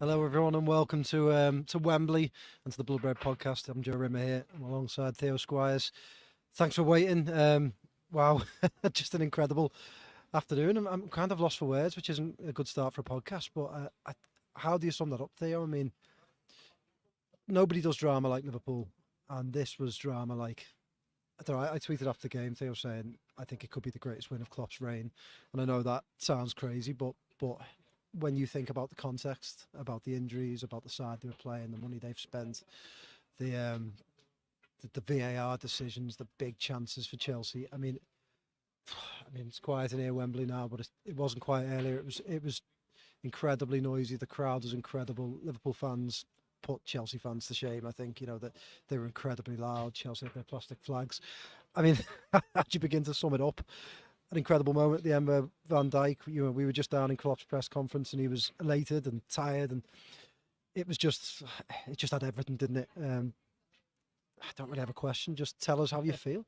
Hello, everyone, and welcome to Wembley and to the Blood Red Podcast. I'm Joe Rimmer here. I'm alongside Theo Squires. Thanks for waiting. Wow, just an incredible afternoon. I'm kind of lost for words, which isn't a good start for a podcast. But how do you sum that up, Theo? I mean, nobody does drama like Liverpool, and this was drama like. I don't know, I tweeted after the game, Theo, saying I think it could be the greatest win of Klopp's reign, and I know that sounds crazy, but when you think about the context, about the injuries, about the side they were playing, the money they've spent, the the VAR decisions, the big chances for Chelsea. I mean, it's quiet in here, Wembley now, but it wasn't quiet earlier. It was incredibly noisy. The crowd was incredible. Liverpool fans put Chelsea fans to shame. I think that they were incredibly loud. Chelsea had their plastic flags. I mean, how do you begin to sum it up? An incredible moment at the end where Van Dijk, we were just down in Klopp's press conference and he was elated and tired, and it just had everything, didn't it? I don't really have a question. Just tell us how you feel.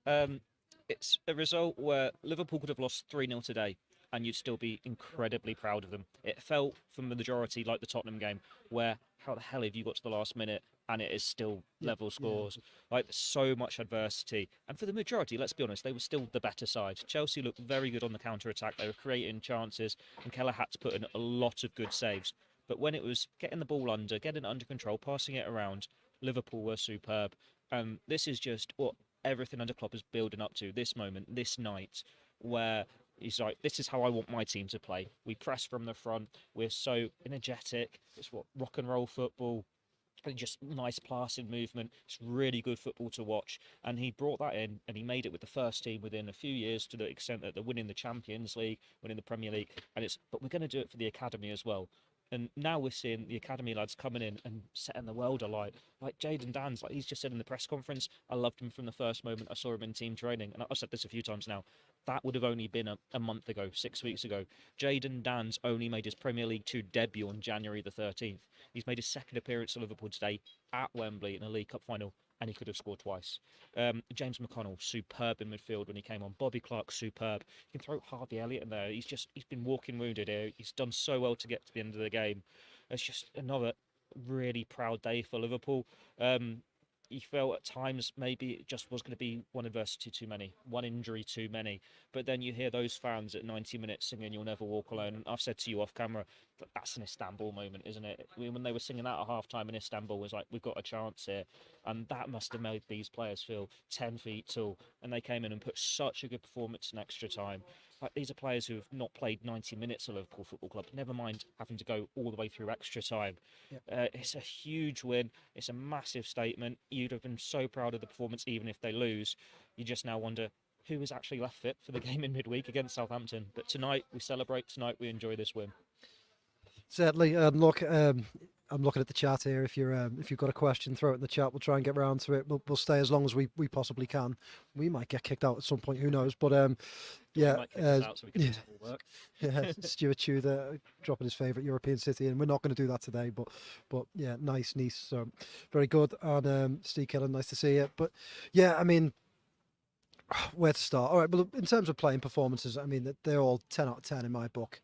Um, it's a result where Liverpool could have lost 3-0 today and you'd still be incredibly proud of them. It felt from the majority like the Tottenham game, where how the hell have you got to the last minute and it is still level scores? Like, so much adversity. And for the majority, let's be honest, they were still the better side. Chelsea looked very good on the counter-attack. They were creating chances and Keller had to put in a lot of good saves. But when it was getting the ball under, getting it under control, passing it around, Liverpool were superb. This is just what everything under Klopp is building up to, this moment, this night, where he's like, this is how I want my team to play. We press from the front. We're so energetic. It's what rock and roll football. And just nice passing movement. It's really good football to watch. And he brought that in and he made it with the first team within a few years, to the extent that they're winning the Champions League, winning the Premier League. But we're going to do it for the academy as well. And now we're seeing the academy lads coming in and setting the world alight. Like Jayden Danns, like he's just said in the press conference, I loved him from the first moment I saw him in team training. And I've said this a few times now. That would have only been a month ago, 6 weeks ago. Jayden Danns only made his Premier League 2 debut on January the 13th. He's made his second appearance at Liverpool today at Wembley in a League Cup final, and he could have scored twice. James McConnell, superb in midfield when he came on. Bobby Clark, superb. You can throw Harvey Elliott in there. He's been walking wounded here. He's done so well to get to the end of the game. It's just another really proud day for Liverpool. You felt at times maybe it just was going to be one adversity too many, one injury too many. But then you hear those fans at 90 minutes singing "You'll Never Walk Alone." And I've said to you off camera, that's an Istanbul moment, isn't it? When they were singing that at half time in Istanbul, it was like, we've got a chance here. And that must have made these players feel 10 feet tall. And they came in and put such a good performance in extra time. Like, these are players who have not played 90 minutes at Liverpool Football Club, never mind having to go all the way through extra time. It's a huge win. It's a massive statement. You'd have been so proud of the performance, even if they lose. You just now wonder who is actually left fit for the game in midweek against Southampton. But tonight we celebrate. Tonight we enjoy this win. Certainly. Look, I'm looking at the chat here. If you've got a question, throw it in the chat. We'll try and get round to it. We'll stay as long as we possibly can. We might get kicked out at some point. Who knows? But yeah. Might kick us out so we can work. Yeah, Stuart Tudor dropping his favourite European city, and we're not going to do that today. But yeah, nice, Nice. So very good. And Steve Killen, nice to see you. But yeah, I mean, where to start? All right, well, in terms of playing performances, I mean, they're all 10 out of 10 in my book.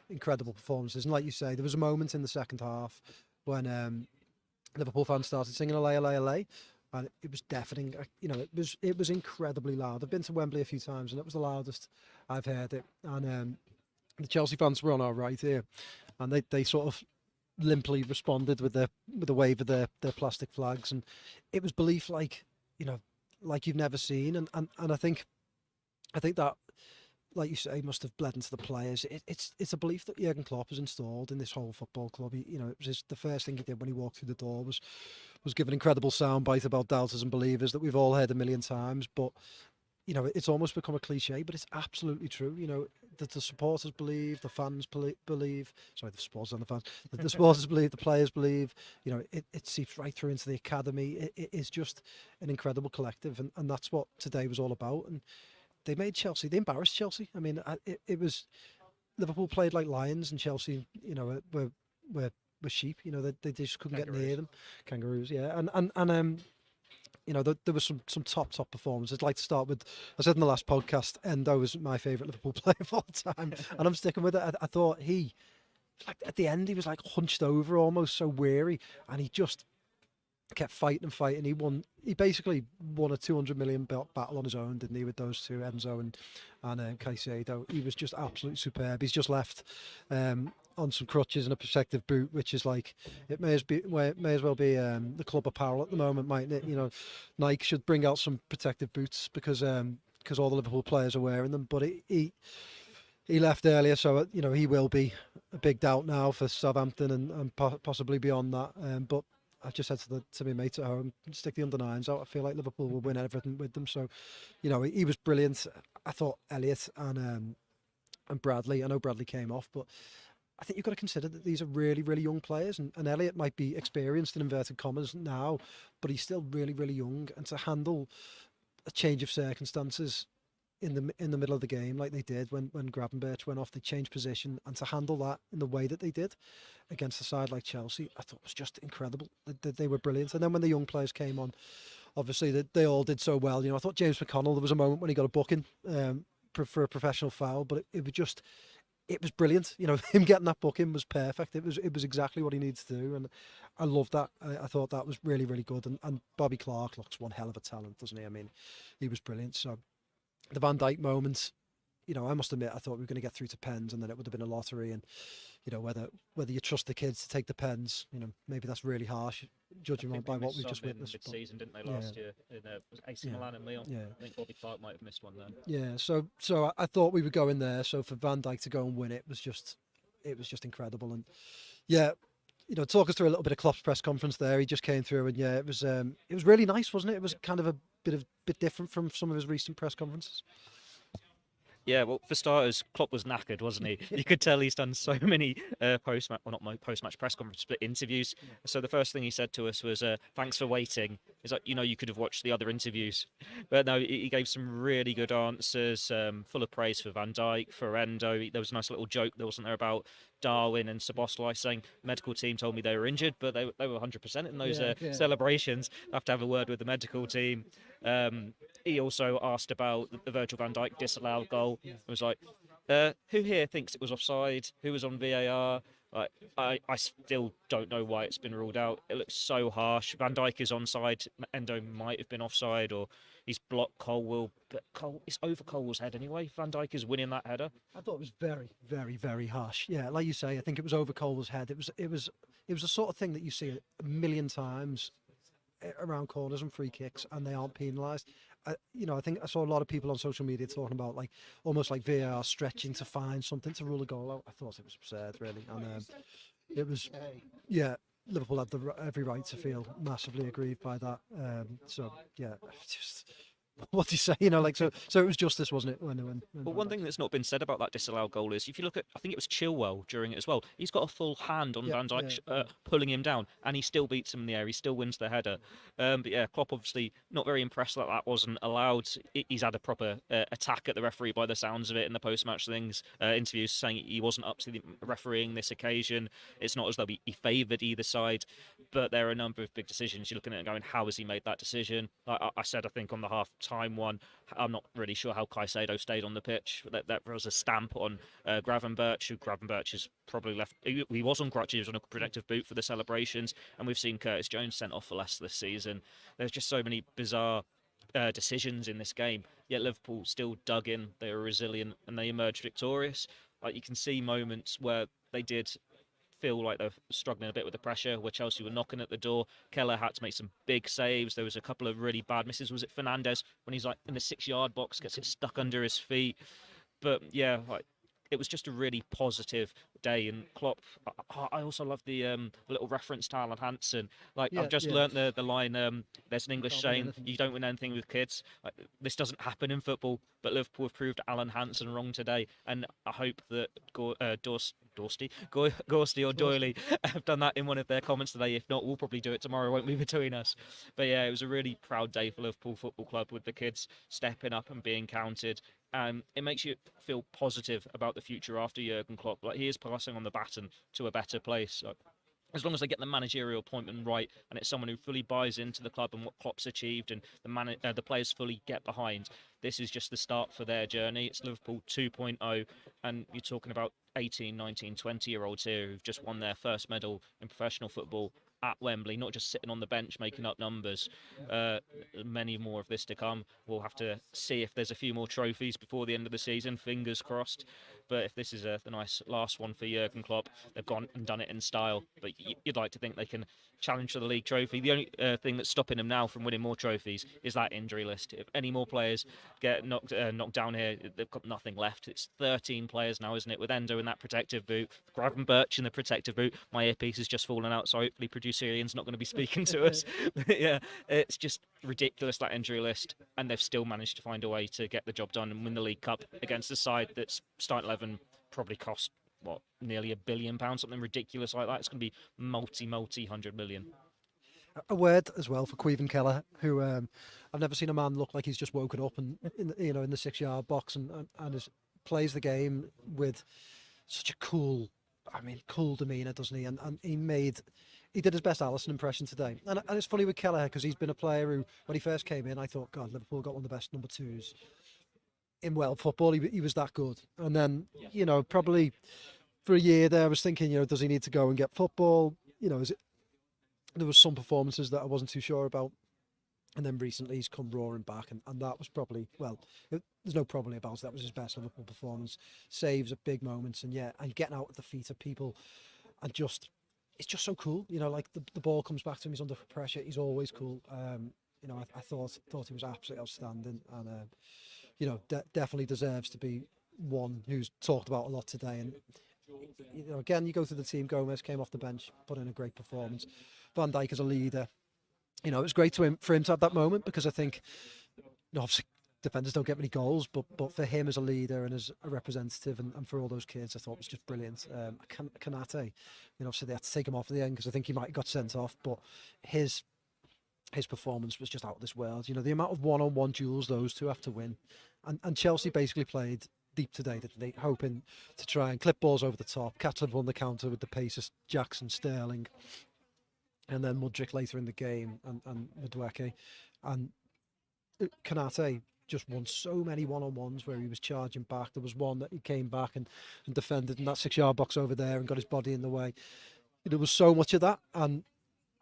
Incredible performances. And like you say, there was a moment in the second half when Liverpool fans started singing "Allay, Allay, Allay," and it was deafening. It was incredibly loud. I've been to Wembley a few times, and it was the loudest I've heard it. And the Chelsea fans were on our right here, and they sort of limply responded with the wave of their plastic flags, and it was belief like you've never seen. And I think that, like you say, must have bled into the players. It's a belief that Jurgen Klopp has installed in this whole football club. It was the first thing he did when he walked through the door was give an incredible soundbite about doubters and believers that we've all heard a million times. But it's almost become a cliche, but it's absolutely true. That the supporters believe, the fans believe. Sorry, the supporters and the fans. The supporters believe, the players believe. It seeps right through into the academy. It is just an incredible collective, and that's what today was all about. And they embarrassed Chelsea. I mean, it was Liverpool played like lions, and Chelsea, were sheep. They just couldn't get near them. Kangaroos, yeah. And there was some top performances. I'd like to start with, I said in the last podcast, Endo was my favourite Liverpool player of all time, and I'm sticking with it. I thought he like at the end he was like hunched over, almost so weary, and he just kept fighting and fighting. He basically won a 200 million battle on his own, didn't he, with those two, Enzo and Caicedo. He was just absolutely superb. He's just left on some crutches and a protective boot, which is like, it may as well be the club apparel at the moment, mightn't it? You know, Nike should bring out some protective boots because all the Liverpool players are wearing them. But he left earlier, so you know he will be a big doubt now for Southampton and possibly beyond that. But I just said to my mates at home, stick the under-9s out. I feel like Liverpool will win everything with them. So, you know, he was brilliant. I thought Elliott and Bradley. I know Bradley came off, but I think you've got to consider that these are really, really young players, and Elliott might be experienced in inverted commas now, but he's still really, really young, and to handle a change of circumstances in the middle of the game like they did when Gravenberch went off, they changed position, and to handle that in the way that they did against a side like Chelsea, I thought was just incredible. They were brilliant. And then when the young players came on, obviously they all did so well. You know, I thought James McConnell, there was a moment when he got a booking for a professional foul, but it was brilliant. You know, him getting that booking was perfect. It was exactly what he needs to do, and I loved that. I thought that was really, really good. And Bobby Clark looks one hell of a talent, doesn't he? I mean, he was brilliant. So the Van Dijk moments, you know, I must admit, I thought we were going to get through to pens, and then it would have been a lottery. And you know, whether you trust the kids to take the pens, you know, maybe that's really harsh, judging by what we've just witnessed. Mid-season, didn't they, last year in was AC Milan and Lyon? Yeah. I think Bobby Clark might have missed one then. Yeah, so I thought we would go in there. So for Van Dijk to go and win it was just incredible. And yeah, you know, talk us through a little bit of Klopp's press conference there. He just came through, and yeah, it was really nice, wasn't it? It was kind of a bit different from some of his recent press conferences. Yeah, well, for starters, Klopp was knackered, wasn't he? You could tell he's done so many post-match, well, not my post-match press conference, but interviews. So the first thing he said to us was, "Thanks for waiting." He's like, you know, you could have watched the other interviews, but no, he gave some really good answers, full of praise for Van Dijk, for Endo. There was a nice little joke there, wasn't there, about Darwin and Szoboszlai saying medical team told me they were injured, but they were 100% in those celebrations. I have to have a word with the medical team. He also asked about the Virgil van Dijk disallowed goal. It was like, who here thinks it was offside? Who was on VAR? Like, I still don't know why it's been ruled out. It looks so harsh. Van Dijk is onside. Endo might have been offside, or he's blocked Colwill. But it's over Colwill's head anyway. Van Dijk is winning that header. I thought it was very, very, very harsh. Yeah, like you say, I think it was over Colwill's head. It was the sort of thing that you see a million times around corners and free kicks, and they aren't penalised. You know, I think I saw a lot of people on social media talking about like almost like VAR stretching to find something to rule a goal out. I thought it was absurd, really, and it was, yeah. Liverpool had every right to feel massively aggrieved by that. So yeah, just. What do you say? You know, like so it was justice, wasn't it? When but one thing that's not been said about that disallowed goal is if you look at, I think it was Chilwell during it as well. He's got a full hand on Van Dijk pulling him down, and he still beats him in the air. He still wins the header. But yeah, Klopp obviously not very impressed that wasn't allowed. He's had a proper attack at the referee by the sounds of it in the post-match interviews, saying he wasn't up to the refereeing this occasion. It's not as though he favoured either side, but there are a number of big decisions. You're looking at it going, how has he made that decision? I said, I think on the half-time one, I'm not really sure how Caicedo stayed on the pitch. That was a stamp on Gravenberch, who Gravenberch has probably left. He was on crutches, on a protective boot for the celebrations, and we've seen Curtis Jones sent off for less this season. There's just so many bizarre decisions in this game, yet Liverpool still dug in. They were resilient and they emerged victorious. Like, you can see moments where they did feel like they're struggling a bit with the pressure, where Chelsea were knocking at the door. Keller had to make some big saves. There was a couple of really bad misses. Was it Fernandes when he's like in the 6-yard box, gets it stuck under his feet? But yeah, like, it was just a really positive day. And Klopp, I also love the little reference to Alan Hansen. Like, I've just learnt the line, there's an English saying, you don't win anything with kids. Like, this doesn't happen in football, but Liverpool have proved Alan Hansen wrong today. And I hope that Gorsty or Doyley have done that in one of their comments today. If not, we'll probably do it tomorrow, won't we, between us? But yeah, it was a really proud day for Liverpool Football Club, with the kids stepping up and being counted. It makes you feel positive about the future after Jurgen Klopp. Like, he is passing on the baton to a better place. Like, as long as they get the managerial appointment right, and it's someone who fully buys into the club and what Klopp's achieved, and the players fully get behind, this is just the start for their journey. It's Liverpool 2.0, and you're talking about 18, 19, 20-year-olds here who've just won their first medal in professional football at Wembley, not just sitting on the bench making up numbers. Many more of this to come. We'll have to see if there's a few more trophies before the end of the season, fingers crossed. But if this is the nice last one for Jurgen Klopp, they've gone and done it in style. But you'd like to think they can challenge for the league trophy. The only thing that's stopping them now from winning more trophies is that injury list. If any more players get knocked down here, they've got nothing left. It's 13 players now, isn't it? With Endo in that protective boot, Gravenberch in the protective boot. My earpiece has just fallen out, so hopefully producer Ian's not going to be speaking to us. But yeah, it's just ridiculous, that injury list, and they've still managed to find a way to get the job done and win the League Cup against a side that's starting 11 probably cost nearly £1 billion, something ridiculous like that. It's going to be multi 100 million. A word as well for Caoimhin Kelleher, who I've never seen a man look like he's just woken up and in the 6-yard box and plays the game with such a cool demeanour, doesn't he? And he did his best Alisson impression today. And it's funny with Kelleher because he's been a player who, when he first came in, I thought, God, Liverpool got one of the best number 2s in world football. He was that good. And then, probably for a year there, I was thinking, does he need to go and get football? There was some performances that I wasn't too sure about. And then recently he's come roaring back. And that was probably, there's no probably about it. That was his best Liverpool performance. Saves at big moments. And getting out at the feet of people. And it's just so cool. Like the ball comes back to him. He's under pressure. He's always cool. I thought he was absolutely outstanding. And, definitely deserves to be one who's talked about a lot today. And, again, you go through the team. Gomez came off the bench, put in a great performance. Van Dijk as a leader. It was great for him to have that moment because I think, obviously, defenders don't get many goals, but for him as a leader and as a representative and for all those kids, I thought it was just brilliant. Kanate, obviously they had to take him off at the end because I think he might have got sent off, but his performance was just out of this world. The amount of one-on-one duels those two have to win. And Chelsea basically played deep today, didn't they? Hoping to try and clip balls over the top, catch Liverpool on the counter with the pace of Jackson, Sterling, and then Mudryk later in the game, and Madueke. And Kanate just won so many one-on-ones where he was charging back. There was one that he came back and defended in that 6-yard box over there and got his body in the way. There was so much of that. And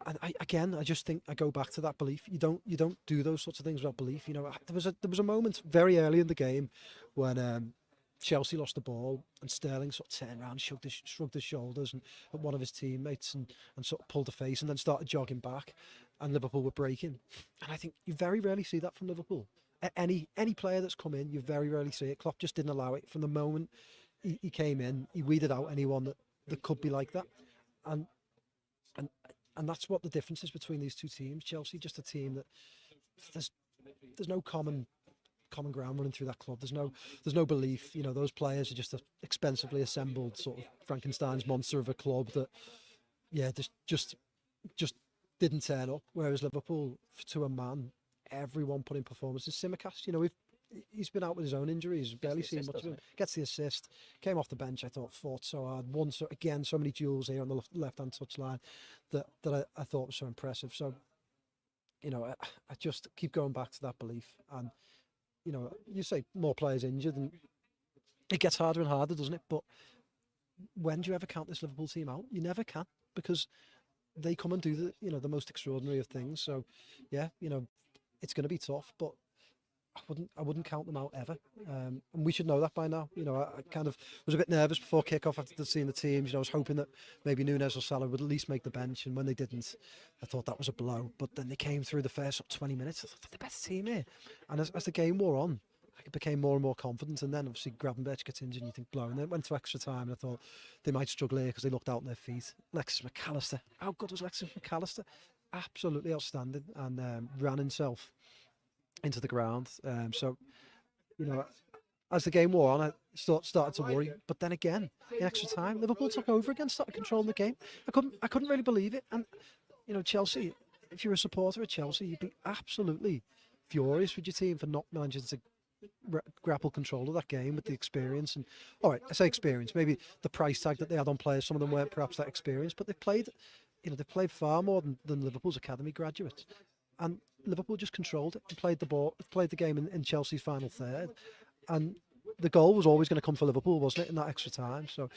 I just think I go back to that belief. You don't do those sorts of things without belief. There was a moment very early in the game when Chelsea lost the ball and Sterling sort of turned around, shrugged his shoulders at one of his teammates and sort of pulled a face and then started jogging back, and Liverpool were breaking. And I think you very rarely see that from Liverpool. Any player that's come in, you very rarely see it. Klopp just didn't allow it from the moment he came in. He weeded out anyone that could be like that, and that's what the difference is between these two teams. Chelsea, just a team that there's no common ground running through that club. There's no belief. Those players are just an expensively assembled sort of Frankenstein's monster of a club that, just didn't turn up. Whereas Liverpool, to a man, everyone put in performances. Tsimikas, he's been out with his own injuries. Barely seen much of him. Gets the assist. Came off the bench. I thought fought so hard. Won so many duels here on the left-hand touchline that I thought was so impressive. So, I just keep going back to that belief. And you say more players injured, and it gets harder and harder, doesn't it? But when do you ever count this Liverpool team out? You never can, because they come and do the most extraordinary of things. So, it's going to be tough, but I wouldn't count them out ever. And we should know that by now. I kind of was a bit nervous before kickoff after seeing the teams. I was hoping that maybe Nunes or Salah would at least make the bench, and when they didn't, I thought that was a blow. But then they came through the first 20 minutes. I thought they're the better team here. And as the game wore on, I became more and more confident. And then obviously Gravenberch gets injured, and you think blow. And then it went to extra time, and I thought they might struggle here because they looked out on their feet. Alexis McAllister, how good was Alexis McAllister? Absolutely outstanding, and ran himself into the ground. So, as the game wore on, I started to worry. But then again, in extra time, Liverpool took over again, started controlling the game. I couldn't really believe it. And Chelsea, if you're a supporter of Chelsea, you'd be absolutely furious with your team for not managing to grapple control of that game with the experience. And all right, I say experience, maybe the price tag that they had on players, some of them weren't perhaps that experienced, but they've played far more than Liverpool's academy graduates. And Liverpool just controlled it and played the game in Chelsea's final third. And the goal was always going to come for Liverpool, wasn't it, in that extra time? So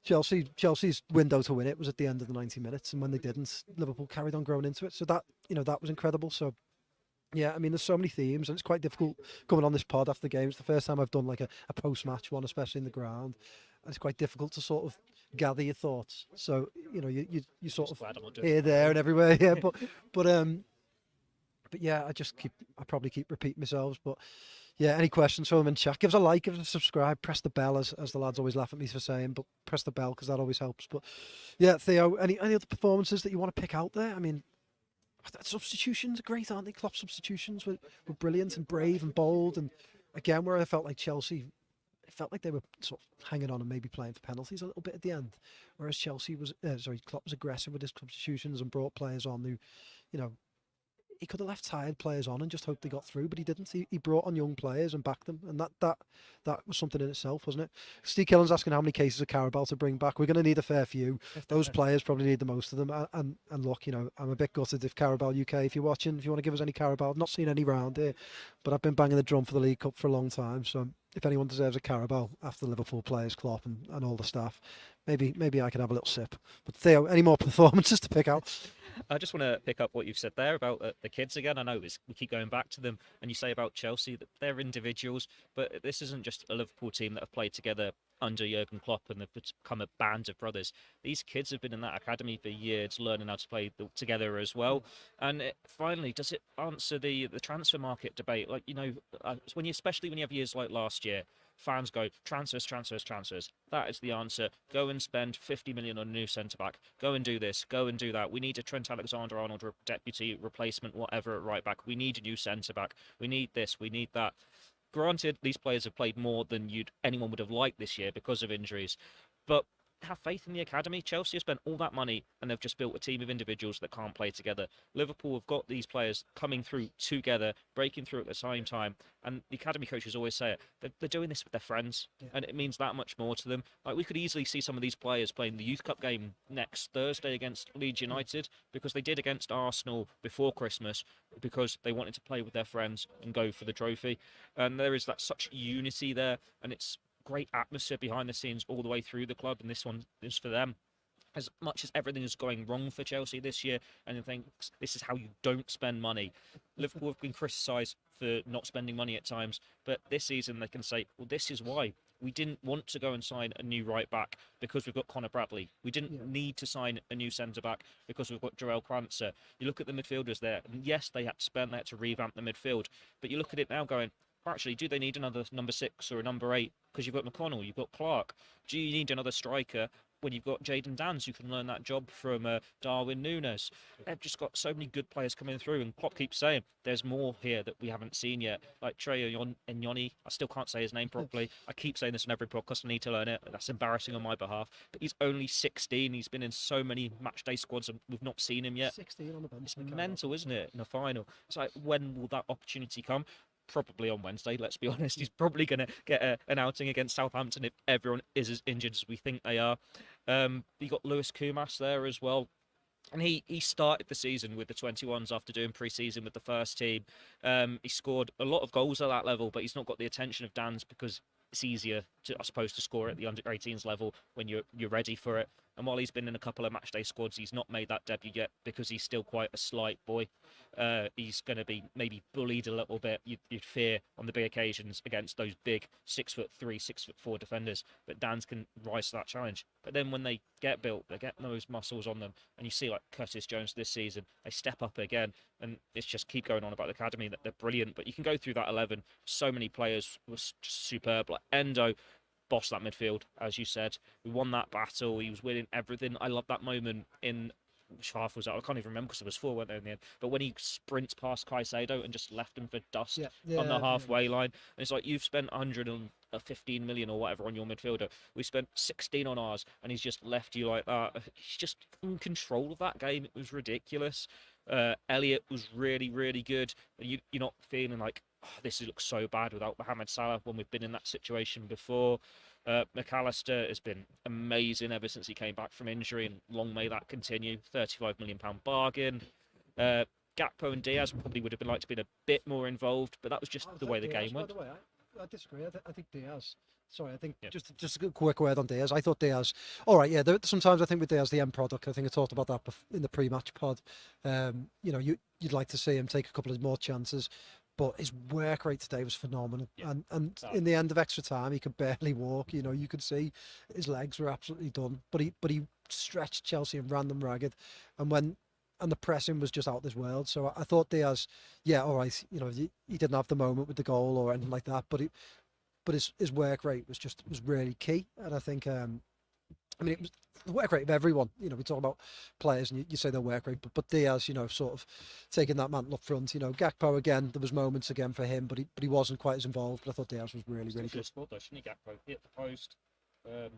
Chelsea's window to win it was at the end of the 90 minutes, and when they didn't, Liverpool carried on growing into it. So that, that was incredible. So yeah, I mean, there's so many themes, and it's quite difficult coming on this pod after the game. It's the first time I've done like a post-match one, especially in the ground, and it's quite difficult to sort of gather your thoughts. So you sort of here, there, and everywhere. Yeah, but yeah, I probably keep repeating myself. But yeah, any questions from them in chat? Give us a like, give us a subscribe, press the bell, as the lads always laugh at me for saying, but press the bell because that always helps. But yeah, Theo, any other performances that you want to pick out there? I mean, substitutions are great, aren't they? Klopp substitutions were brilliant and brave and bold. And again, where I felt like Chelsea, it felt like they were sort of hanging on and maybe playing for penalties a little bit at the end. Whereas Klopp was aggressive with his substitutions and brought players on who, he could have left tired players on and just hoped they got through, but he didn't. He brought on young players and backed them, and that was something in itself, wasn't it? Steve Killen's asking how many cases of Carabao to bring back. We're going to need a fair few. Those players probably need the most of them. And look, I'm a bit gutted if Carabao UK, if you're watching, if you want to give us any Carabao, I've not seen any round here, but I've been banging the drum for the League Cup for a long time. So if anyone deserves a Carabao after the Liverpool players, Klopp and all the staff, maybe I could have a little sip. But Theo, any more performances to pick out? I just want to pick up what you've said there about the kids again. I know we keep going back to them, and you say about Chelsea that they're individuals, but this isn't just a Liverpool team that have played together under Jurgen Klopp and they've become a band of brothers. These kids have been in that academy for years, learning how to play together as well. And finally, does it answer the transfer market debate? Like, especially when you have years like last year, fans go, transfers. That is the answer. Go and spend 50 million on a new centre-back. Go and do this. Go and do that. We need a Trent Alexander-Arnold deputy replacement, whatever, at right-back. We need a new centre-back. We need this. We need that. Granted, these players have played more than anyone would have liked this year because of injuries. But have faith in the academy. Chelsea have spent all that money and they've just built a team of individuals that can't play together. Liverpool have got these players coming through together, breaking through at the same time. And the academy coaches always say it. They're doing this with their friends, and it means that much more to them. Like, we could easily see some of these players playing the Youth Cup game next Thursday against Leeds United, because they did against Arsenal before Christmas, because they wanted to play with their friends and go for the trophy. And there is that such unity there, and it's great atmosphere behind the scenes all the way through the club, and this one is for them. As much as everything is going wrong for Chelsea this year, and I think this is how you don't spend money. Liverpool have been criticised for not spending money at times, but this season they can say, well, this is why. We didn't want to go and sign a new right back because we've got Conor Bradley. We didn't need to sign a new centre back because we've got Joel Krancer. You look at the midfielders there, and yes, they had to spend that to revamp the midfield, but you look at it now going, actually, do they need another number 6 or a number 8? Because you've got McConnell, you've got Clark. Do you need another striker when you've got Jadon Danns, who can learn that job from Darwin Núñez? They've just got so many good players coming through, and Klopp keeps saying there's more here that we haven't seen yet. Like Trey Enyoni, I still can't say his name properly. I keep saying this on every podcast, I need to learn it. That's embarrassing on my behalf. But he's only 16. He's been in so many matchday squads, and we've not seen him yet. 16 on the bench. It's mental, isn't it, in the final? It's like, when will that opportunity come? Probably on Wednesday, let's be honest. He's probably going to get an outing against Southampton if everyone is as injured as we think they are. You got Lewis Kumas there as well. And he started the season with the 21s after doing pre-season with the first team. He scored a lot of goals at that level, but he's not got the attention of Dan's because it's easier, I suppose, to score at the under-18s level when you're ready for it. And while he's been in a couple of matchday squads, he's not made that debut yet because he's still quite a slight boy. He's going to be maybe bullied a little bit, you'd fear, on the big occasions against those big 6'3", 6'4" defenders. But Dan's can rise to that challenge. But then when they get built, they get those muscles on them. And you see, like Curtis Jones this season, they step up again. And it's just keep going on about the academy, that they're brilliant. But you can go through that 11. So many players were just superb. Like Endo bossed that midfield, as you said. We won that battle. He was winning everything. I love that moment in which half was that? I can't even remember because there was 4, weren't there, in the end? But when he sprints past Caicedo and just left him for dust on the halfway line, and it's like, you've spent 115 million or whatever on your midfielder. We spent 16 on ours, and he's just left you like that. He's just in control of that game. It was ridiculous. Elliott was really, really good. You're not feeling like, oh, this looks so bad without Mohamed Salah when we've been in that situation before. McAllister has been amazing ever since he came back from injury, and long may that continue. £35 million bargain. Gakpo and Diaz probably would have been like to be a bit more involved, but that was just the way the game went. By the way, I disagree. I think Diaz. Sorry, I think Yeah. just a quick word on Diaz. I thought Diaz. All right, yeah. Sometimes I think with Diaz, the end product. I think I talked about that in the pre-match pod. You know, you'd like to see him take a couple of more chances, but his work rate today was phenomenal. Yeah. And in the end of extra time, he could barely walk. You know, you could see his legs were absolutely done. But he stretched Chelsea and ran them ragged. And the pressing was just out of this world. So I thought Diaz, yeah, all right, you know, he didn't have the moment with the goal or anything like that, but his work rate was really key. And I think, I mean, it was the work rate of everyone. You know, we talk about players and you say their work rate, but Diaz, you know, sort of taking that mantle up front. You know, Gakpo again, there was moments again for him, but he wasn't quite as involved. But I thought Diaz was really good. Sport though, shouldn't he? Gakpo hit the post, a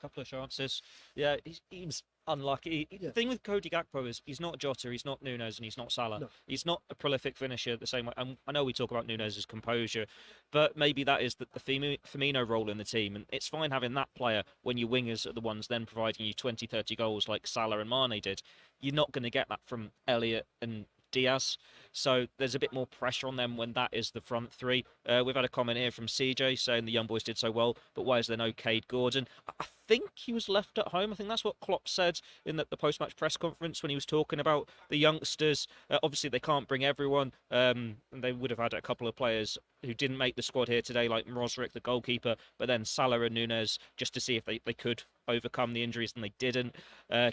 couple of chances. Yeah, he was unlucky. Yeah. The thing with Cody Gakpo is he's not Jota, he's not Nunes, and he's not Salah. No. He's not a prolific finisher the same way. And I know we talk about Nunes' composure, but maybe that is the Firmino role in the team. And it's fine having that player when your wingers are the ones then providing you 20, 30 goals like Salah and Mane did. You're not going to get that from Elliott and Diaz, so there's a bit more pressure on them when that is the front three. We've had a comment here from CJ saying the young boys did so well, but why is there no Cade Gordon? I think he was left at home. I think that's what Klopp said in the post-match press conference when he was talking about the youngsters. Obviously, they can't bring everyone. And they would have had a couple of players who didn't make the squad here today, like Mrozrik, the goalkeeper, but then Salah and Nunes, just to see if they could overcome the injuries, and they didn't.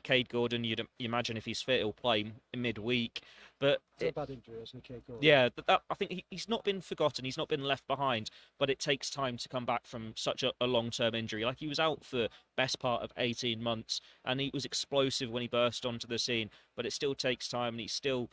Cade Gordon, you'd imagine if he's fit, he'll play midweek. But It's a bad injury, isn't it, Cade Gordon? yeah, I think he's not been forgotten. He's not been left behind, but it takes time to come back from such a long-term injury. Like, he was out for best part of 18 months, and he was explosive when he burst onto the scene, but it still takes time, and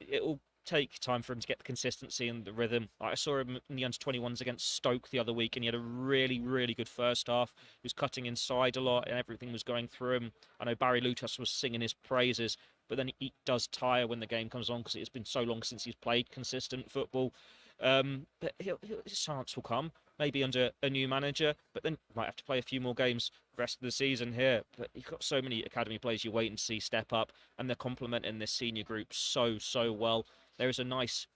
it'll take time for him to get the consistency and the rhythm. I saw him in the under-21s against Stoke the other week, and he had a really, really good first half. He was cutting inside a lot, and everything was going through him. I know Barry Lutas was singing his praises, but then he does tire when the game comes on because it's been so long since he's played consistent football. But his chance will come, maybe under a new manager, but then might have to play a few more games the rest of the season here. But you've got so many academy players you wait and see step up, and they're complementing this senior group so well. There is a nice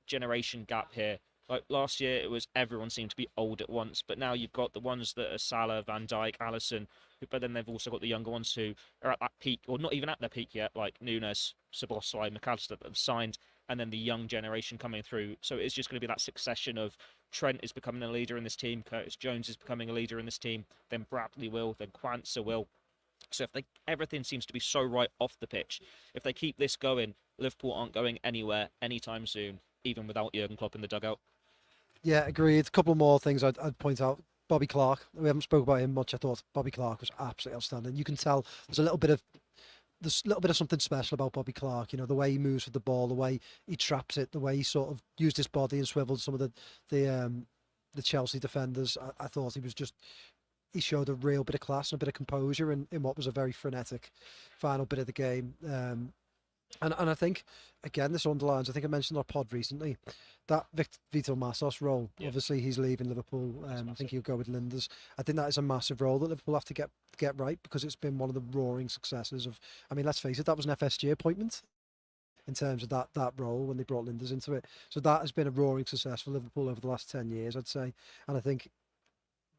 generation gap here. Like last year, it was everyone seemed to be old at once, but now you've got the ones that are Salah, Van Dijk, Alisson, but then they've also got the younger ones who are at that peak, or not even at their peak yet, like Nunes, Szoboszlai, McAllister, that have signed, and then the young generation coming through. So it's just going to be that succession of Trent is becoming a leader in this team, Curtis Jones is becoming a leader in this team, then Bradley will, then Quansah will. So if everything seems to be so right off the pitch, if they keep this going, Liverpool aren't going anywhere anytime soon, even without Jurgen Klopp in the dugout. Yeah, agreed. A couple more things I'd point out. Bobby Clark. We haven't spoken about him much. I thought Bobby Clark was absolutely outstanding. You can tell there's a little bit of something special about Bobby Clark. You know, the way he moves with the ball, the way he traps it, the way he sort of used his body and swiveled some of the Chelsea defenders. I thought he showed a real bit of class and a bit of composure in what was a very frenetic final bit of the game. And I think, again, this underlines, I think I mentioned our pod recently, that Vitor Massos role. Yeah. Obviously, he's leaving Liverpool. I think he'll go with Linders. I think that is a massive role that Liverpool have to get right, because it's been one of the roaring successes of, I mean, let's face it, that was an FSG appointment in terms of that role when they brought Linders into it. So that has been a roaring success for Liverpool over the last 10 years, I'd say. And I think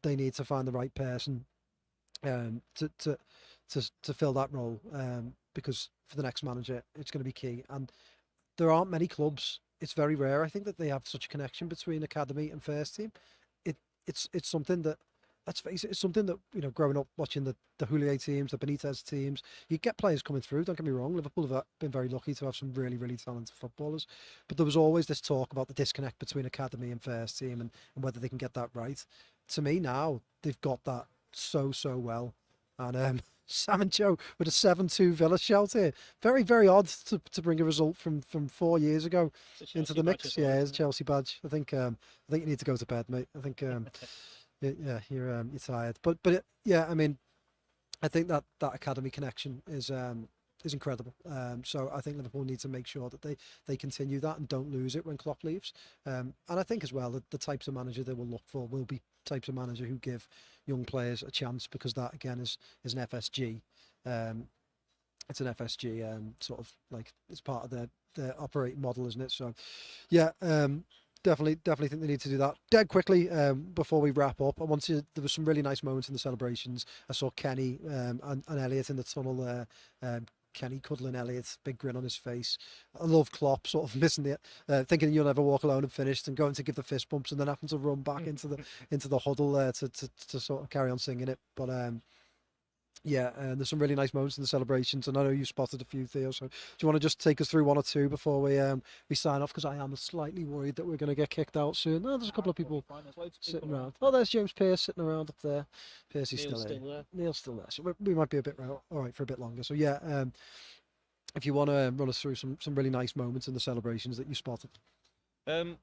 they need to find the right person to fill that role, because for the next manager it's going to be key. And there aren't many clubs, it's very rare, I think, that they have such a connection between academy and first team. It's something that, let's face it, it's something that, you know, growing up watching the Houllier teams, the Benitez teams, you get players coming through, don't get me wrong. Liverpool have been very lucky to have some really, really talented footballers, but there was always this talk about the disconnect between academy and first team, and whether they can get that right. To me now, they've got that so well. And Sam and Joe with a 7-2 Villa shout here. Very, very odd to bring a result from 4 years ago into the mix. Yeah, it's a Chelsea badge. I think you need to go to bed, mate. I think yeah, you're tired. But yeah, I mean, I think that academy connection is incredible. So I think Liverpool need to make sure that they continue that and don't lose it when Klopp leaves. And I think as well that the types of manager they will look for will be types of manager who give young players a chance, because that again is an FSG. It's an FSG sort of like, it's part of their operating model, isn't it? So yeah, definitely think they need to do that. Dead quickly, before we wrap up, there was some really nice moments in the celebrations. I saw Kenny and Elliot in the tunnel there. Kenny cuddling Elliot, big grin on his face. I love Klopp sort of missing it, thinking you'll never walk alone and finished, and going to give the fist bumps, and then having to run back into the huddle there to sort of carry on singing it. But yeah, there's some really nice moments in the celebrations, and I know you spotted a few, Theo. So do you want to just take us through one or two before we sign off? Because I am slightly worried that we're going to get kicked out soon. Oh, there's a couple of people sitting around. Oh, there's James Pearce sitting around up there. Piercy's still there. Neil's still there. So we might be a bit all right for a bit longer. So yeah, if you want to run us through some really nice moments in the celebrations that you spotted.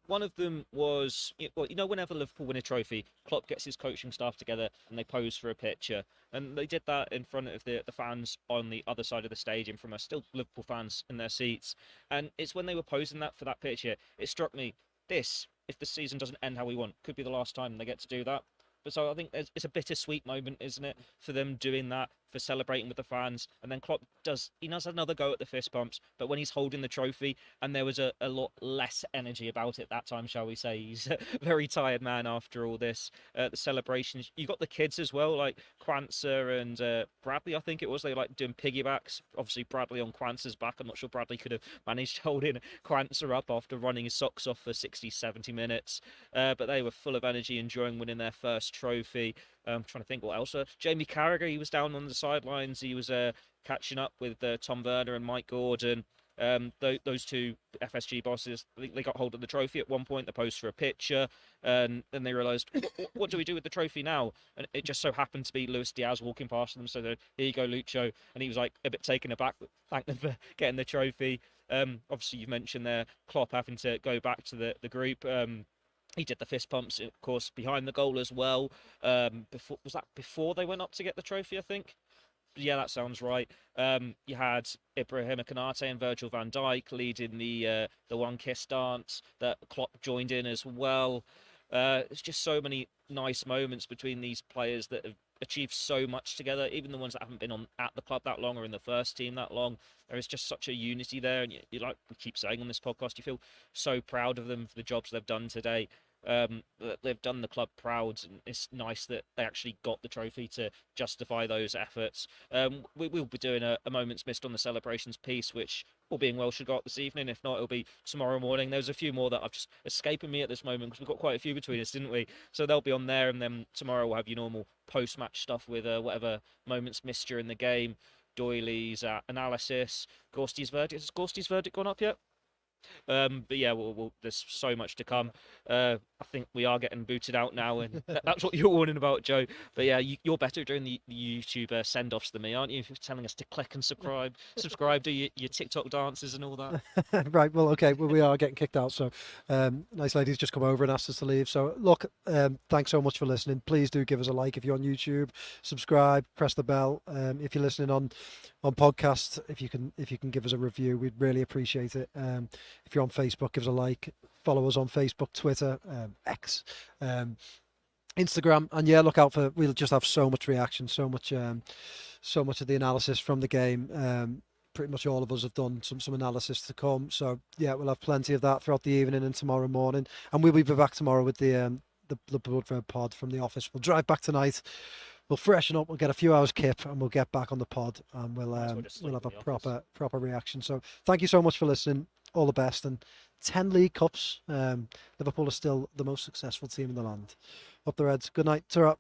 One of them was, whenever Liverpool win a trophy, Klopp gets his coaching staff together and they pose for a picture. And they did that in front of the fans on the other side of the stadium, from still Liverpool fans in their seats. And it's when they were posing for that picture, it struck me, if the season doesn't end how we want, could be the last time they get to do that. But so I think it's a bittersweet moment, isn't it, for them doing that, for celebrating with the fans. And then Klopp does another go at the fist bumps, but when he's holding the trophy, and there was a lot less energy about it that time, shall we say. He's a very tired man after all this. The celebrations, you got the kids as well, like Quansah and Bradley, I think it was. They were like doing piggybacks. Obviously Bradley on Quansah's back. I'm not sure Bradley could have managed holding Quansah up after running his socks off for 60, 70 minutes. But they were full of energy, enjoying winning their first trophy. I'm trying to think what else. Jamie Carragher, he was down on the sidelines. He was catching up with Tom Werner and Mike Gordon. Those two FSG bosses, they got hold of the trophy at one point. They posed for a picture, and then they realised, what do we do with the trophy now? And it just so happened to be Luis Diaz walking past them. So here you go, Lucho. And he was like a bit taken aback, thanked them for getting the trophy. Obviously, you've mentioned there Klopp having to go back to the group. He did the fist pumps, of course, behind the goal as well. Before they went up to get the trophy, I think? Yeah, that sounds right. You had Ibrahima Konate and Virgil van Dijk leading the one kiss dance that Klopp joined in as well. It's just so many nice moments between these players that have achieved so much together, even the ones that haven't been at the club that long or in the first team that long. There is just such a unity there, and you like we keep saying on this podcast, you feel so proud of them for the jobs they've done today. They've done the club proud, and it's nice that they actually got the trophy to justify those efforts. We'll be doing a Moments Missed on the celebrations piece, which, all being well, should go up this evening. If not, it'll be tomorrow morning. There's a few more that are just escaping me at this moment, because we've got quite a few between us, didn't we? So they'll be on there, and then tomorrow we'll have your normal post-match stuff with whatever moments missed during the game, Doyley's analysis, Gorsty's verdict. Has Gorsty's verdict gone up yet? But yeah, there's so much to come. I think we are getting booted out now, and that's what you're warning about, Joe. But yeah, you're better doing the YouTube send-offs than me, aren't you? You're telling us to click and subscribe, do your TikTok dances and all that. Right, well, okay, we are getting kicked out, so nice lady's just come over and asked us to leave. So look, thanks so much for listening. Please do give us a like if you're on YouTube, subscribe, press the bell. If you're listening on podcast, if you can give us a review, we'd really appreciate it. If you're on Facebook, give us a like. Follow us on Facebook, Twitter, X, Instagram, and yeah, look out for. We'll just have so much reaction, so much of the analysis from the game. Pretty much all of us have done some analysis to come. So yeah, we'll have plenty of that throughout the evening and tomorrow morning, and we'll be back tomorrow with the Blood Red pod from the office. We'll drive back tonight. We'll freshen up. We'll get a few hours kip, and we'll get back on the pod, and we'll have a proper reaction. So thank you so much for listening. All the best, and 10 League Cups. Liverpool are still the most successful team in the land. Up the Reds. Good night. Ta-ra.